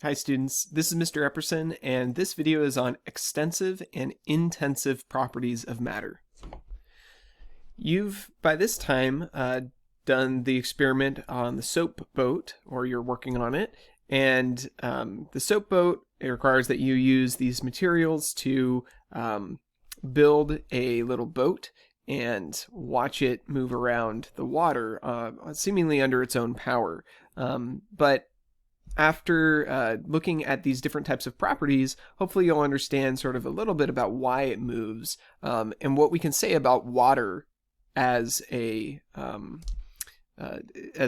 Hi students, this is Mr. Epperson, and this video is on extensive and intensive properties of matter. You've, by this time, done the experiment on the soap boat, or you're working on it, and the soap boat, it requires that you use these materials to build a little boat and watch it move around the water, seemingly under its own power. But after looking at these different types of properties, hopefully you'll understand sort of a little bit about why it moves, and what we can say about water as as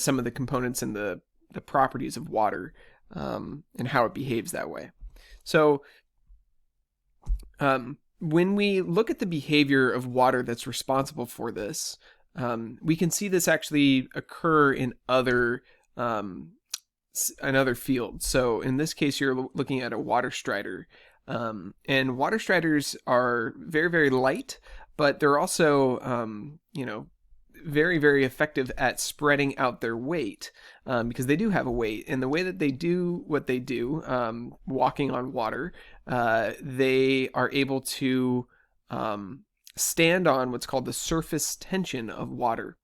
some of the components and the properties of water, and how it behaves that way. So when we look at the behavior of water that's responsible for this, we can see this actually occur in other fields. So in this case, you're looking at a water strider, and water striders are very, very light, but they're also, very, very effective at spreading out their weight, because they do have a weight. And the way that they do what they do, walking on water, they are able to stand on what's called the surface tension of water.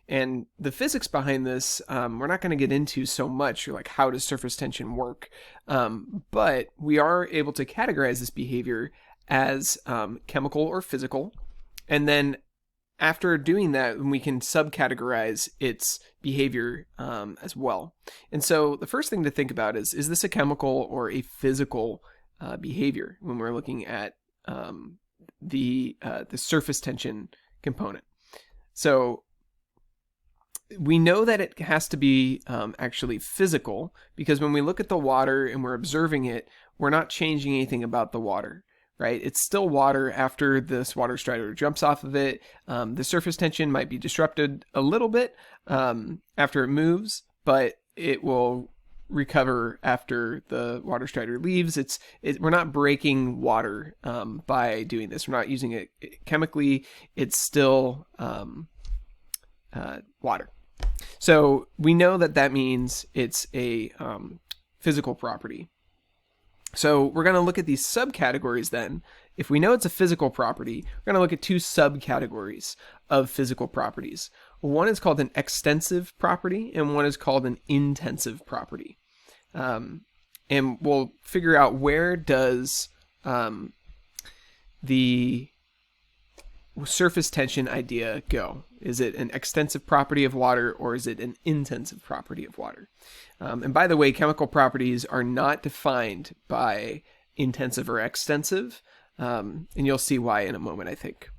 And the physics behind this, we're not going to get into so much, like how does surface tension work, but we are able to categorize this behavior as chemical or physical, and then after doing that, we can subcategorize its behavior as well. And so the first thing to think about is this a chemical or a physical behavior when we're looking at the surface tension component? So we know that it has to be actually physical, because when we look at the water and we're observing it, we're not changing anything about the water, right? It's still water after this water strider jumps off of it. The surface tension might be disrupted a little bit after it moves, but it will recover after the water strider leaves. We're not breaking water by doing this. We're not using it chemically. It's still water. So we know that means it's a physical property. So we're going to look at these subcategories then. If we know it's a physical property, we're going to look at two subcategories of physical properties. One is called an extensive property, and one is called an intensive property. And we'll figure out where does the surface tension idea go. Is it an extensive property of water, or is it an intensive property of water? And by the way, chemical properties are not defined by intensive or extensive, and you'll see why in a moment, I think.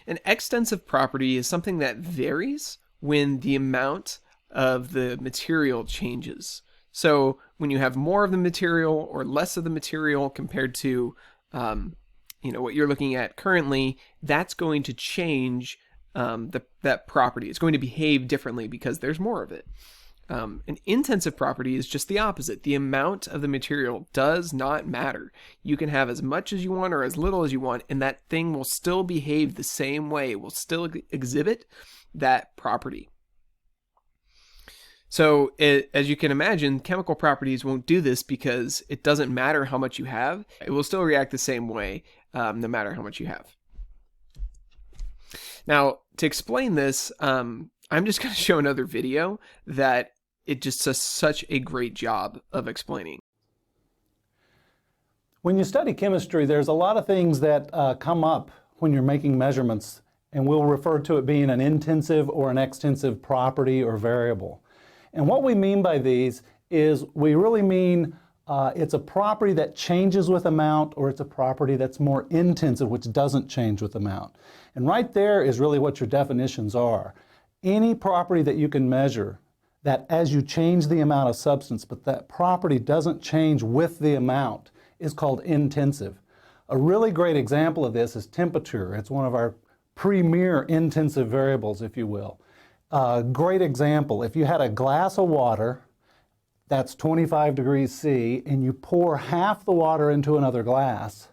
An extensive property is something that varies when the amount of the material changes. So when you have more of the material or less of the material compared to what you're looking at currently, that's going to change that property. It's going to behave differently because there's more of it. An intensive property is just the opposite. The amount of the material does not matter. You can have as much as you want or as little as you want, and that thing will still behave the same way. It will still exhibit that property. So as you can imagine, chemical properties won't do this because it doesn't matter how much you have. It will still react the same way, no matter how much you have. Now, to explain this, I'm just going to show another video that it just does such a great job of explaining. When you study chemistry, there's a lot of things that come up when you're making measurements, and we'll refer to it being an intensive or an extensive property or variable. And what we mean by these is we really mean it's a property that changes with amount, or it's a property that's more intensive, which doesn't change with amount. And right there is really what your definitions are. Any property that you can measure that as you change the amount of substance, but that property doesn't change with the amount, is called intensive. A really great example of this is temperature. It's one of our premier intensive variables, if you will. Great example, if you had a glass of water that's 25 degrees C, and you pour half the water into another glass,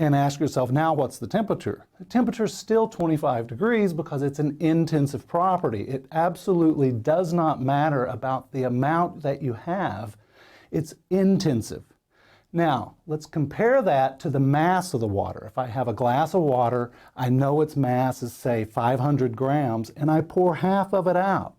and ask yourself, now what's the temperature? The temperature is still 25 degrees because it's an intensive property. It absolutely does not matter about the amount that you have. It's intensive. Now, let's compare that to the mass of the water. If I have a glass of water, I know its mass is, say, 500 grams, and I pour half of it out.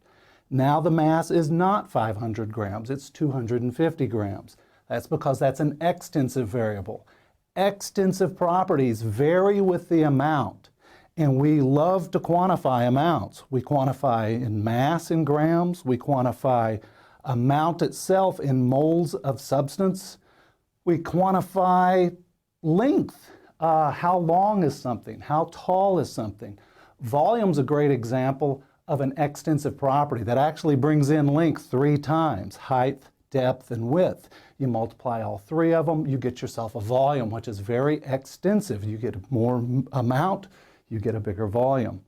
Now the mass is not 500 grams, it's 250 grams. That's because that's an extensive variable. Extensive properties vary with the amount, and we love to quantify amounts. We quantify in mass in grams, we quantify amount itself in moles of substance. We quantify length. How long is something? How tall is something? Volume's a great example of an extensive property that actually brings in length 3 times, height, depth, and width. You multiply all 3 of them, you get yourself a volume, which is very extensive. You get more amount, you get a bigger volume.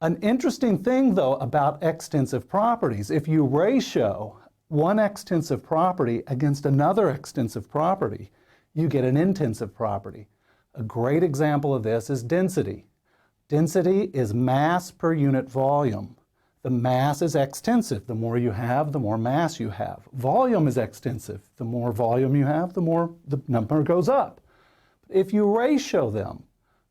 An interesting thing, though, about extensive properties, if you ratio one extensive property against another extensive property, you get an intensive property. A great example of this is density. Density is mass per unit volume. The mass is extensive. The more you have, the more mass you have. Volume is extensive. The more volume you have, the more the number goes up. If you ratio them,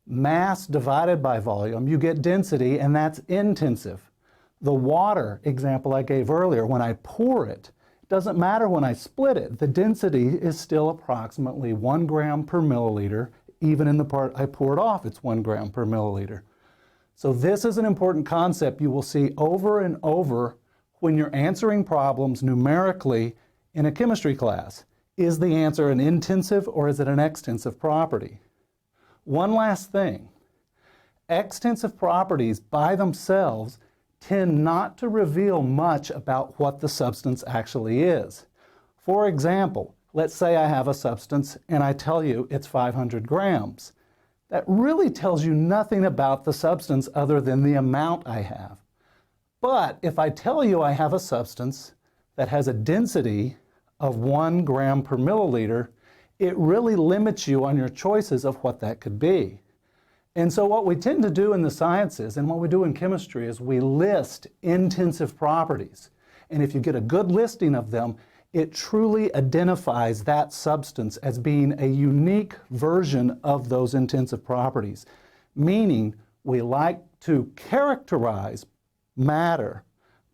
mass divided by volume, you get density, and that's intensive. The water example I gave earlier, when I pour it, it doesn't matter when I split it. The density is still approximately 1 gram per milliliter. Even in the part I poured off, it's 1 gram per milliliter. So this is an important concept you will see over and over when you're answering problems numerically in a chemistry class. Is the answer an intensive or is it an extensive property? One last thing. Extensive properties by themselves tend not to reveal much about what the substance actually is. For example, let's say I have a substance and I tell you it's 500 grams. That really tells you nothing about the substance other than the amount I have. But if I tell you I have a substance that has a density of 1 gram per milliliter, it really limits you on your choices of what that could be. And so what we tend to do in the sciences and what we do in chemistry is we list intensive properties. And if you get a good listing of them, it truly identifies that substance as being a unique version of those intensive properties. Meaning, we like to characterize matter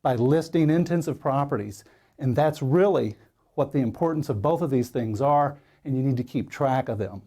by listing intensive properties. And that's really what the importance of both of these things are, and you need to keep track of them.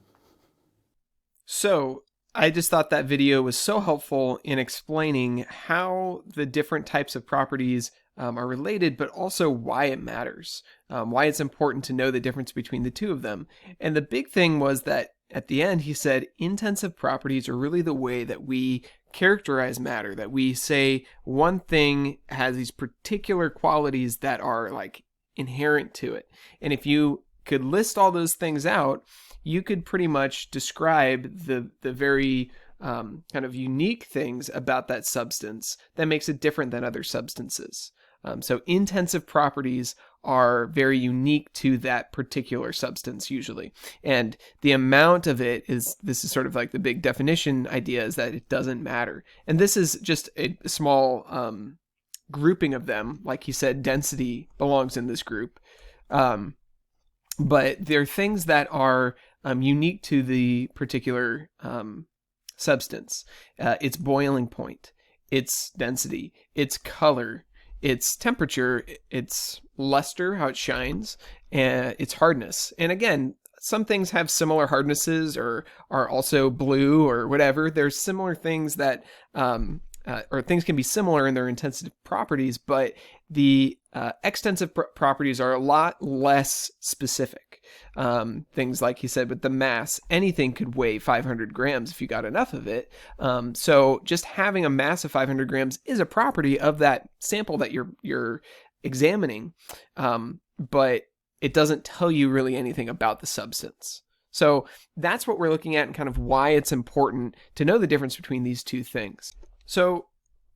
So, I just thought that video was so helpful in explaining how the different types of properties are related, but also why it matters, why it's important to know the difference between the two of them. And the big thing was that at the end, he said intensive properties are really the way that we characterize matter, that we say one thing has these particular qualities that are like inherent to it. And if you could list all those things out, you could pretty much describe the very kind of unique things about that substance that makes it different than other substances. So intensive properties are very unique to that particular substance usually. And the amount of it this is sort of like the big definition idea, is that it doesn't matter. And this is just a small grouping of them. Like he said, density belongs in this group. But there are things that are unique to the particular substance. Its boiling point, its density, its color, its temperature, its luster, how it shines, and its hardness. And again, some things have similar hardnesses or are also blue or whatever. There's similar things that, or things can be similar in their intensive properties, but the extensive properties are a lot less specific. Things like he said with the mass, anything could weigh 500 grams if you got enough of it. So just having a mass of 500 grams is a property of that sample that you're examining, but it doesn't tell you really anything about the substance. So that's what we're looking at and kind of why it's important to know the difference between these two things. So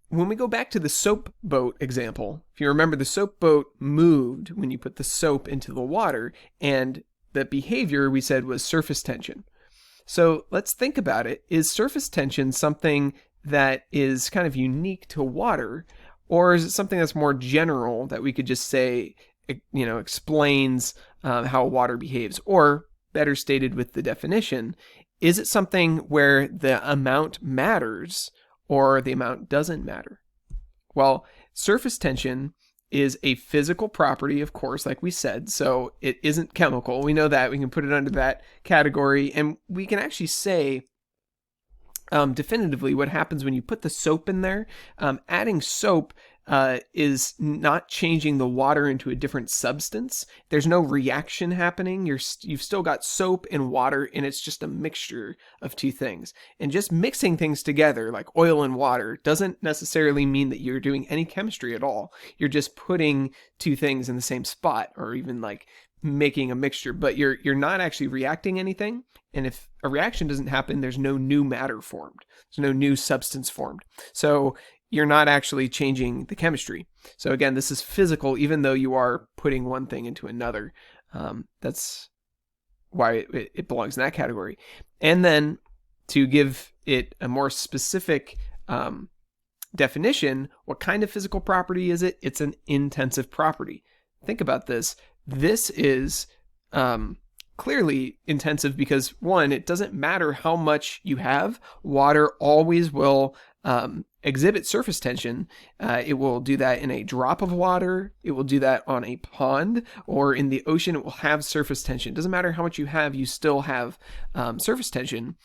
when we go back to the soap boat example, if you remember, the soap boat moved when you put the soap into the water, and the behavior we said was surface tension. So let's think about it. Is surface tension something that is kind of unique to water, or is it something that's more general that we could just say, explains how water behaves? Or better stated with the definition, is it something where the amount matters or the amount doesn't matter? Well, surface tension is a physical property, of course, like we said, so it isn't chemical. We know that. We can put it under that category, and we can actually say definitively what happens when you put the soap in there. Adding soap is not changing the water into a different substance. There's no reaction happening. You've still got soap and water, and it's just a mixture of two things. And just mixing things together, like oil and water, doesn't necessarily mean that you're doing any chemistry at all. You're just putting two things in the same spot, or even like making a mixture, but you're not actually reacting anything. And if a reaction doesn't happen, there's no new matter formed. There's no new substance formed. So you're not actually changing the chemistry. So again, this is physical, even though you are putting one thing into another. That's why it belongs in that category. And then to give it a more specific definition, what kind of physical property is it? It's an intensive property. Think about this. This is clearly intensive because, one, it doesn't matter how much you have. Water always will exhibit surface tension. It will do that in a drop of water. It will do that on a pond, or in the ocean. It will have surface tension. It doesn't matter how much you have, you still have surface tension.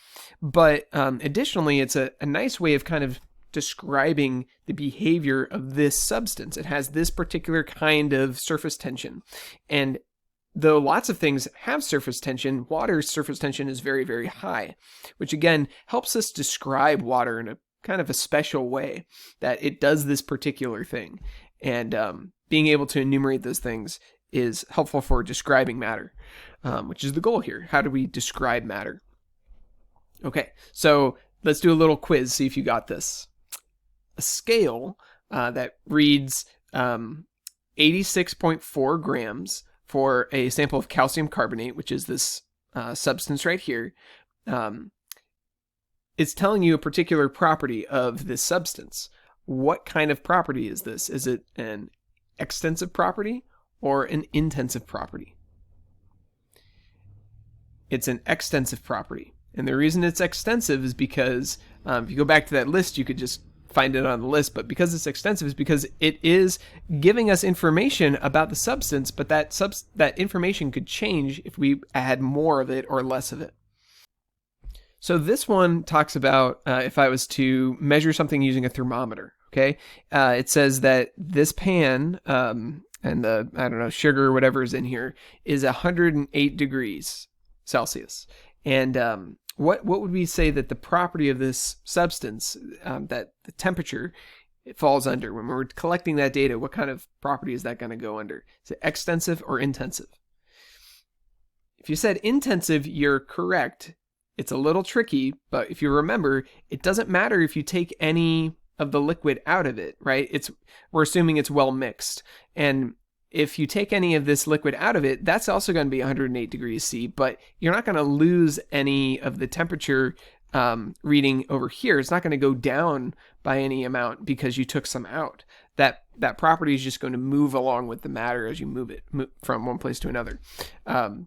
But additionally, it's a nice way of kind of describing the behavior of this substance. It has this particular kind of surface tension. And though lots of things have surface tension, water's surface tension is very, very high, which again helps us describe water in a kind of a special way, that it does this particular thing. And being able to enumerate those things is helpful for describing matter, which is the goal here. How do we describe matter? Okay, so let's do a little quiz, see if you got this. A scale that reads 86.4 grams for a sample of calcium carbonate, which is this substance right here, it's telling you a particular property of this substance. What kind of property is this? Is it an extensive property or an intensive property? It's an extensive property. And the reason it's extensive is because if you go back to that list, you could just find it on the list, but because it's extensive is because it is giving us information about the substance, but that information could change if we add more of it or less of it. So this one talks about if I was to measure something using a thermometer, okay? It says that this pan and the, sugar or whatever is in here is 108 degrees Celsius. And what would we say that the property of this substance, that the temperature it falls under? When we're collecting that data, what kind of property is that going to go under? Is it extensive or intensive? If you said intensive, you're correct. It's a little tricky, but if you remember, it doesn't matter if you take any of the liquid out of it, right? We're assuming it's well mixed. And if you take any of this liquid out of it, that's also going to be 108 degrees C, but you're not going to lose any of the temperature reading over here. It's not going to go down by any amount because you took some out. That property is just going to move along with the matter as you move it from one place to another.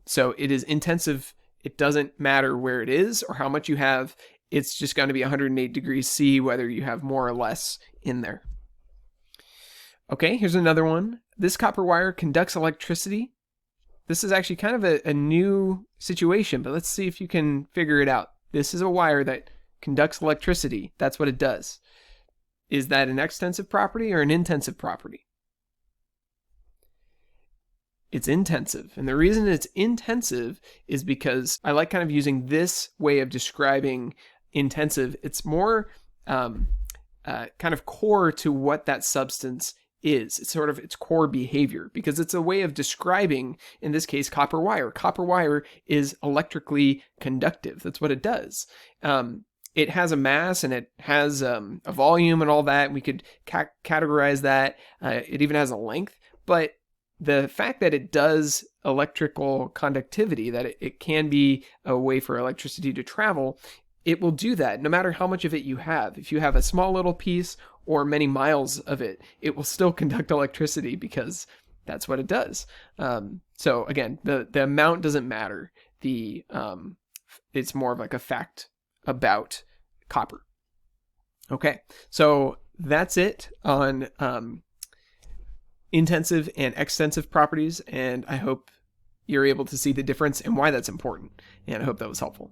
So it is intensive. It doesn't matter where it is or how much you have. It's just going to be 108 degrees C, whether you have more or less in there. Okay, here's another one. This copper wire conducts electricity. This is actually kind of a new situation, but let's see if you can figure it out. This is a wire that conducts electricity. That's what it does. Is that an extensive property or an intensive property? It's intensive. And the reason it's intensive is because I like kind of using this way of describing intensive. It's more kind of core to what that substance is. It's sort of its core behavior because it's a way of describing, in this case, copper wire. Copper wire is electrically conductive. That's what it does. It has a mass and it has a volume and all that. We could categorize that. It even has a length, but the fact that it does electrical conductivity, that it can be a way for electricity to travel, it will do that no matter how much of it you have. If you have a small little piece or many miles of it, it will still conduct electricity because that's what it does. So again, the amount doesn't matter. It's more of like a fact about copper. Okay, so that's it on intensive and extensive properties, and I hope you're able to see the difference and why that's important, and I hope that was helpful.